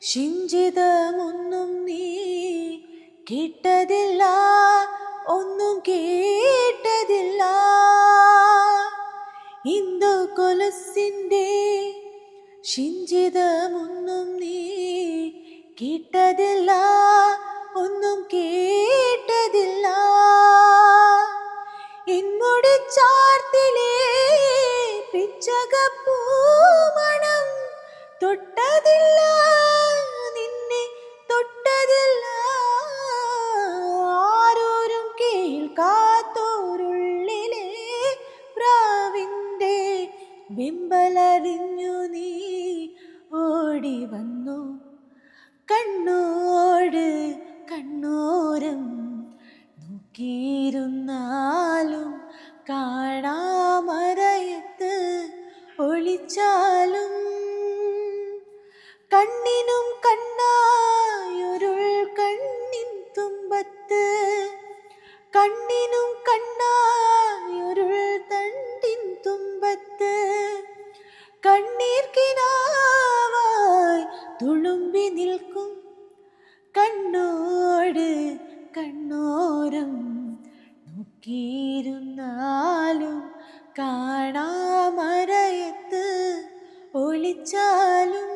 ശിഞ്ചിതമൊന്നും നീ കേട്ടതില്ല, ഒന്നും കേട്ടതില്ല. ഇന്ദു കൊലുസിൻ്റെ ശിഞ്ചിതമൊന്നും നീ കേട്ടതില്ല, ഒന്നും കേട്ടതില്ല. എന്നുടെ ചാർത്തിലെ പിച്ചകപ്പൂമണം തൊട്ടതില്ല, നിന്നെ തൊട്ടതില്ല. ആരോരും കേൾക്കാത്തോരുള്ളിലെ പ്രാവിൻ്റെ വെമ്പലറിഞ്ഞു നീ ഓടി വന്നു. കണ്ണോട് കണ്ണോരം നോക്കിയിരുന്നാലും കാണാമറയത്ത് ഒളിച്ചാലും കണ്ണിനും കണ്ണായൊരുൾ കണ്ണിൻ തുമ്പത്ത്, കണ്ണിനും കണ്ണായൊരുൾ തണ്ടിൻ തുമ്പത്ത് കണ്ണീർ കിനാവായി തുളുമ്പി നിൽക്കും. കണ്ണോട് കണ്ണോരം നോക്കിയിരുന്നാലും കാണാമറയത്ത് ഒളിച്ചാലും